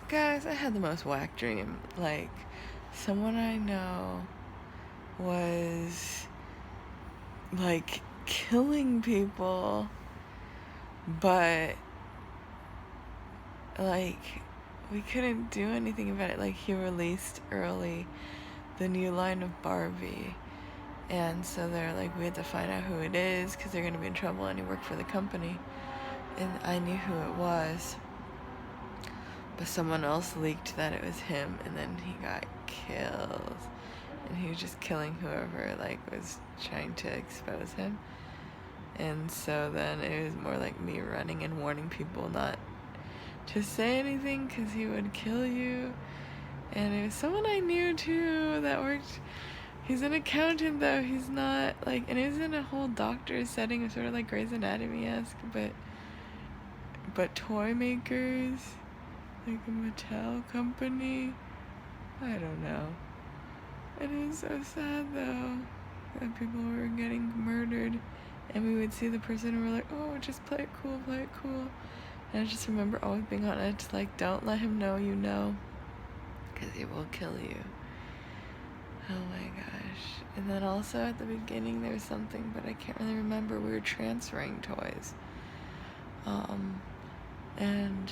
Guys, I had the most whack dream. Like, someone I know was, like, killing people, but, like, we couldn't do anything about it. Like, he released early the new line of Barbie. And so they're like, we had to find out who it is because they're going to be in trouble, and he worked for the company. And I knew who it was. But someone else leaked that it was him, and then he got killed. And he was just killing whoever, like, was trying to expose him. And so then it was more like me running and warning people not to say anything because he would kill you. And it was someone I knew too that worked. He's an accountant though. He's not like, and it was in a whole doctor's setting, sort of like Grey's Anatomy-esque, but toy makers, like a Mattel company. I don't know. It is so sad though that people were getting murdered, and we would see the person and we're like, oh, just play it cool, play it cool. And I just remember always being on edge, like, don't let him know you know, because he will kill you. Oh my gosh. And then also at the beginning there was something, but I can't really remember. We were transferring toys. And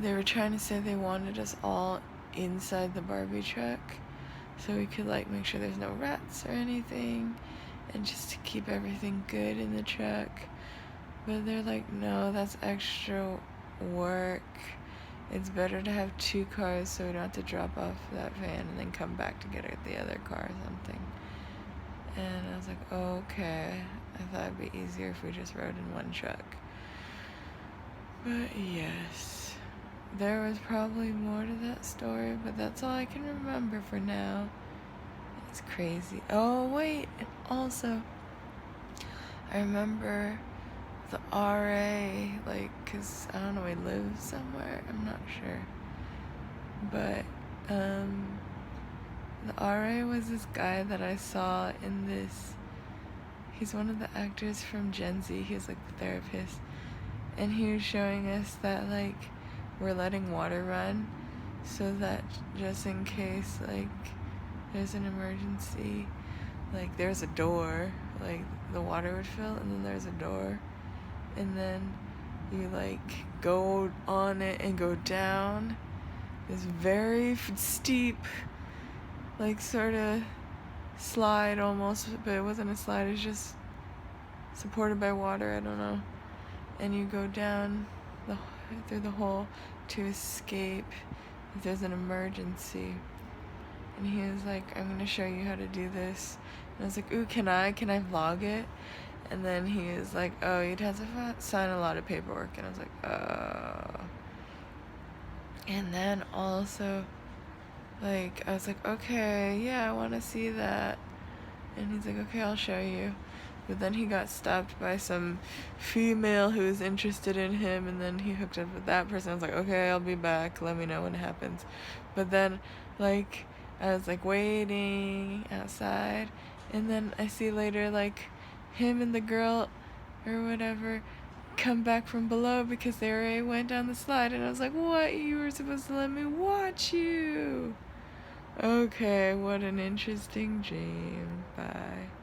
they were trying to say they wanted us all inside the Barbie truck so we could, like, make sure there's no rats or anything, and just to keep everything good in the truck. But they're like, no, that's extra work. It's better to have 2 cars so we don't have to drop off that van and then come back to get the other car or something. And I was like, oh, okay. I thought it'd be easier if we just rode in one truck. But yes, there was probably more to that story, but that's all I can remember for now. It's crazy. Oh, wait, and also, I remember the RA, like, because I don't know, he lives somewhere, I'm not sure. But, the RA was this guy that I saw in this, he's one of the actors from Gen Z, he's like the therapist, and he was showing us that, like, we're letting water run so that just in case, like, there's an emergency, like, there's a door, like, the water would fill, and then there's a door, and then you, like, go on it and go down this very steep, like, sort of slide almost, but it wasn't a slide, it was just supported by water, I don't know, and you go down through the hole to escape if there's an emergency. And he was like, I'm gonna show you how to do this. And I was like, ooh, can I vlog it? And then he was like, oh, you'd have to sign a lot of paperwork. And I was like, oh. And then also, like, I was like, okay, yeah, I want to see that. And he's like, okay, I'll show you. But then he got stopped by some female who was interested in him, and then he hooked up with that person. I was like, okay, I'll be back, let me know when it happens. But then, like, I was, like, waiting outside, and then I see later, like, him and the girl or whatever come back from below because they already went down the slide, and I was like, what? You were supposed to let me watch you. Okay, what an interesting dream. Bye.